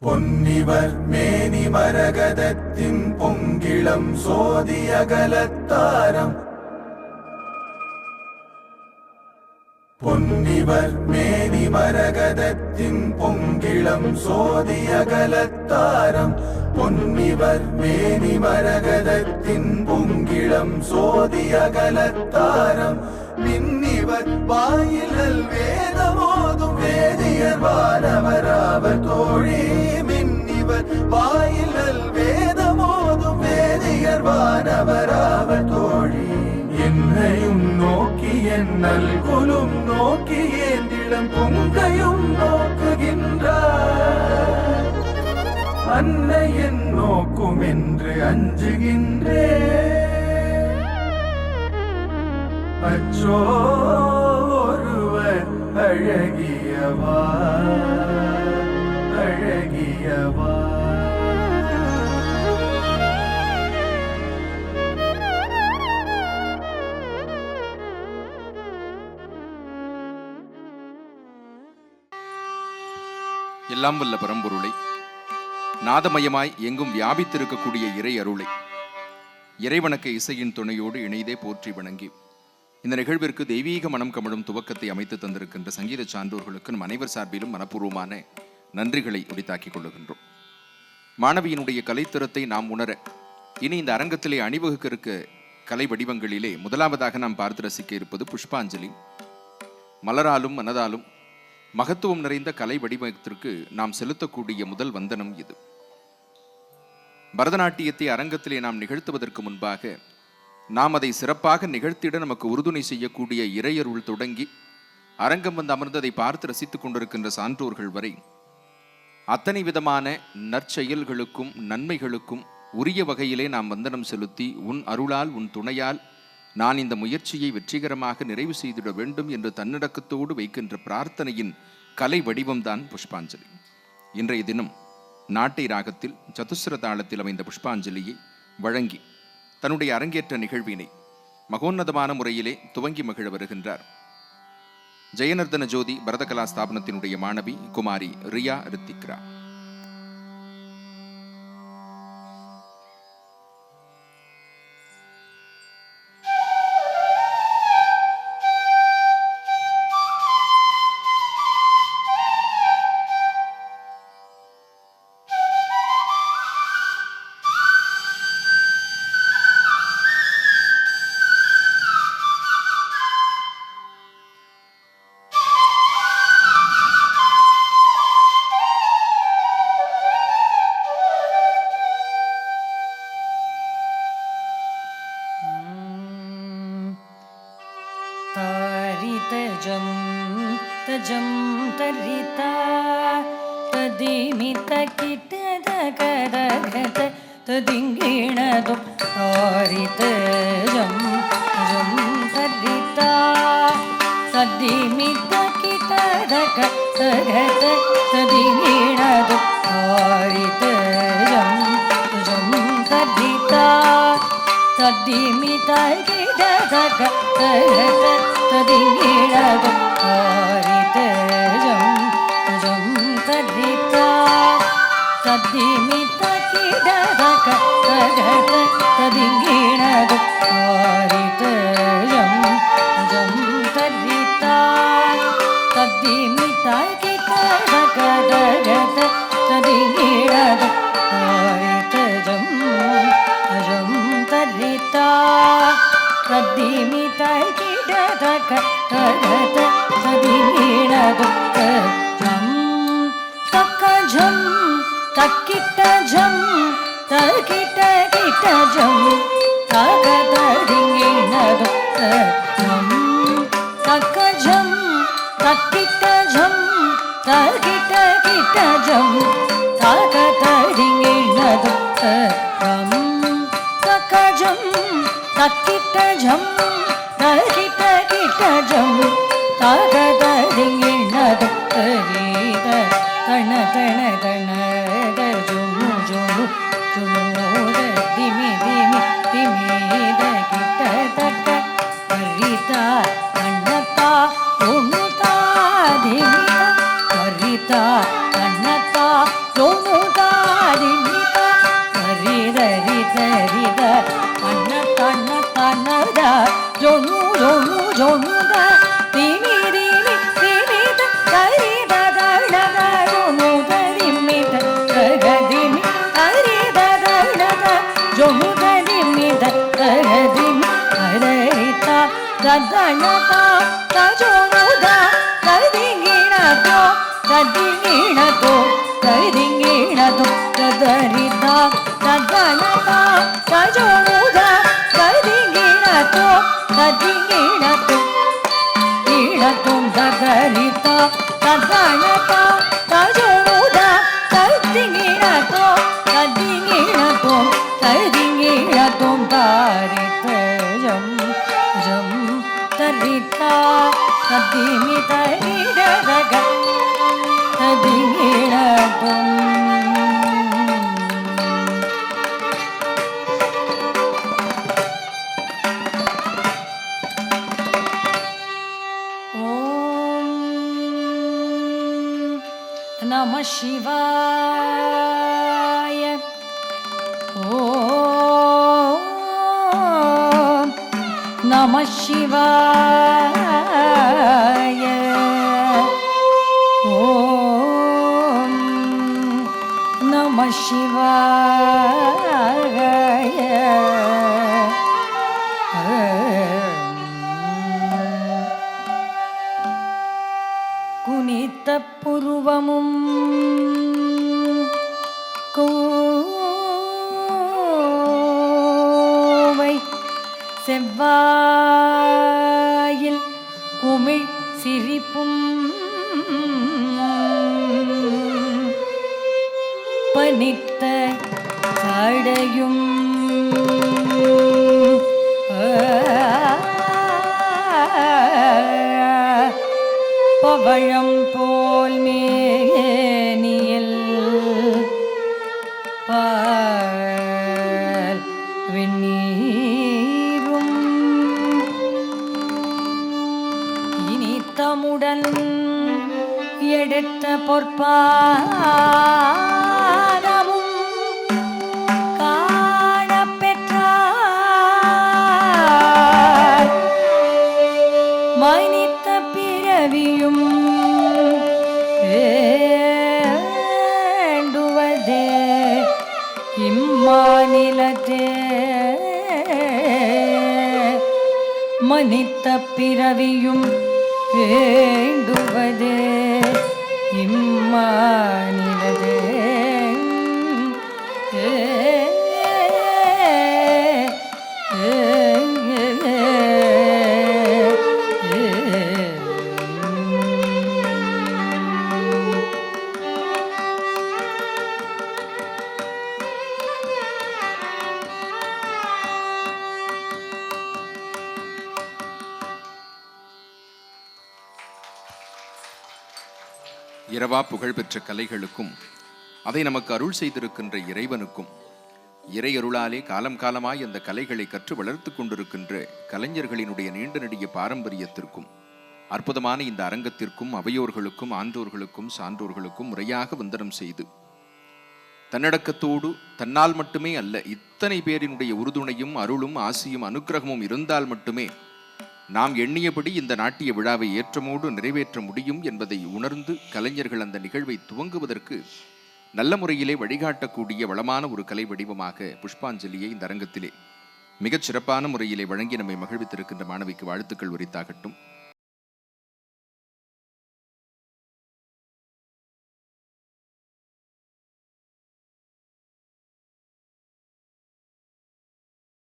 பொன்னிவர் மேனி மரகதத்தின் பொங்கிளம் சோதியகலத்தாரம் பொன்னிவர் மேனி மரகதத்தின் பொங்கிளம் சோதியகலத்தாரம் பொன்னிவர் மேனி மரகதத்தின் பொங்கிளம் சோதியகலத்தாரம் மின்னிவர் வாயிலல் வேதமோதும் வேதியர் வானவராவர் தோழி மின்னிவர் வாயிலல் வேதமோதும் வேதியர் வானவராவர் தோழி என்னையும் நோக்கி என் நல்குலும் நோக்கி ஏந்திடம் பொங்கையும் நோக்குகின்றார் அன்னை என் நோக்கும் என்று அஞ்சுகின்றேன் அச்சோ ஒருவர் அழகியவா அழகியவா எல்லாம் வல்ல பரம்பொருளை, நாதமயமாய் எங்கும் வியாபித்திருக்கக்கூடிய இறை அருளை இறைவணக்க இசையின் துணையோடு இணைதே போற்றி வணங்கி இந்த நிகழ்விற்கு தெய்வீக மனம் கமழும் துவக்கத்தை அமைத்து தந்திருக்கின்ற சங்கீத சான்றோர்களுக்கு நம் அனைவர் சார்பிலும் மனப்பூர்வமான நன்றிகளை உரித்தாக்கிக் கொள்ளுகின்றோம். மாணவியினுடைய கலைத்திறத்தை நாம் உணர இனி இந்த அரங்கத்திலே அணிவகுக்க இருக்க கலை வடிவங்களிலே முதலாவதாக நாம் பார்த்து ரசிக்க இருப்பது புஷ்பாஞ்சலி. மலராலும் மனதாலும் மகத்துவம் நிறைந்த கலை வடிவத்திற்கு நாம் செலுத்தக்கூடிய முதல் வந்தனம் இது. பரதநாட்டியத்தை அரங்கத்திலே நாம் நிகழ்த்துவதற்கு முன்பாக நாம் அதை சிறப்பாக நிகழ்த்திட நமக்கு உறுதுணை செய்யக்கூடிய இறையருள் தொடங்கி அரங்கம் வந்து அமர்ந்ததை பார்த்து ரசித்துக் கொண்டிருக்கின்ற சான்றோர்கள் வரை அத்தனை விதமான நற்செயல்களுக்கும் நன்மைகளுக்கும் உரிய வகையிலே நாம் வந்தனம் செலுத்தி உன் அருளால் உன் துணையால் நான் இந்த முயற்சியை வெற்றிகரமாக நிறைவு செய்திட வேண்டும் என்று தன்னடக்கத்தோடு வைக்கின்ற பிரார்த்தனையின் கலை வடிவம்தான் புஷ்பாஞ்சலி. இன்றைய தினம் நாட்டை ராகத்தில் சதுஸ்ர தாளத்தில் அமைந்த புஷ்பாஞ்சலியை வழங்கி தன்னுடைய அரங்கேற்ற நிகழ்வினை மகோன்னதமான முறையிலே துவங்கி மகிழ வருகின்றார் ஜெயநர்தன ஜோதி பரதகலா ஸ்தாபனத்தினுடைய மாணவி குமாரி ரியா ரித்திக்ரா. तजं तजं तरिता तदिमित किटदगदगत तदिंगिणदु तारितजं तजं तरिता तदिमित किटदगत तदिंगिणदु तारितजं तजं तरिता तदिमित किटदगत तदिंगिणदु तारितजं तजं तरिता तदिमित किटदगत तदिंगिणदु तारितजं तजं तरिता तदिमित किटदगत तदिंगिणदु तारितजं तजं तरिता तदिमित किटदगत तदिंगिणदु तजं तकजं तकिटजं तकिटकिटजं तगददिंगिणदु तजं तकजं तकिटजं तकिटकिटजं तगददिंगिणदु तजं तकजं तकिटजं तकिटकिटजं तगददिंगिणदु तरिद तण तण तण जुनु जुनु जुनुद दिमि दिमि दिमिद किटदग तरिता तणता उनुता दिमिता तरिता तणता उनु ததிங்கிணதோ ததிங்கிணதோ ததரிதா ததனதா தஜோனுதா ததிங்கிணதோ ததிங்கிணதோ ஈணத்தும் ததரிதா ததனதா தஜோனுதா ததிங்கிணதோ ததிங்கிணதோ ததிங்கிணதோ தாரிதஜம் ஜம் தரிதா ததிமி தரிதக ததிங்கிணதம் ஓம் நம சிவாய ஓம் நம சிவாய ஓம் நம சிவாய குனித்த புருவமும் கோவை செவ்வாயில் குமிழ் சிரிப்பும் பனித்த சடையும் பவழம் போல் மேனியில் பால் வெந்நீரும் இனித்தமுடன் எடுத்த பொற்பாதமும் காணப்பெற்றார் மனித்த பிறவியும் வேண்டுவதே இம்மாநிலத்தே மனித்த பிறவியும் வேண்டுவதே இம்மாநிலத்தே இரவா புகழ்பெற்ற கலைகளுக்கும் அதை நமக்கு அருள் செய்திருக்கின்ற இறைவனுக்கும் இறையருளாலே காலம் காலமாய் அந்த கலைகளை கற்று வளர்த்து கொண்டிருக்கின்ற கலைஞர்களினுடைய நீண்ட நெடிய பாரம்பரியத்திற்கும் அற்புதமான இந்த அரங்கத்திற்கும் அவையோர்களுக்கும் ஆன்றோர்களுக்கும் சான்றோர்களுக்கும் முறையாக வந்தனம் செய்து தன்னடக்கத்தோடு தன்னால் மட்டுமே அல்ல இத்தனை பேரினுடைய உறுதுணையும் அருளும் ஆசியும் அனுக்கிரகமும் இருந்தால் மட்டுமே நாம் எண்ணியபடி இந்த நாட்டிய விழாவை ஏற்றமோடு நிறைவேற்ற முடியும் என்பதை உணர்ந்து கலைஞர்கள் அந்த நிகழ்வை துவங்குவதற்கு நல்ல முறையிலே வழிகாட்டக்கூடிய வளமான ஒரு கலை வடிவமாக புஷ்பாஞ்சலியை இந்த அரங்கத்திலே மிகச் சிறப்பான முறையிலே வழங்கி நம்மை மகிழ்வித்திருக்கின்ற மாணவிக்கு வாழ்த்துக்கள் உரித்தாகட்டும்.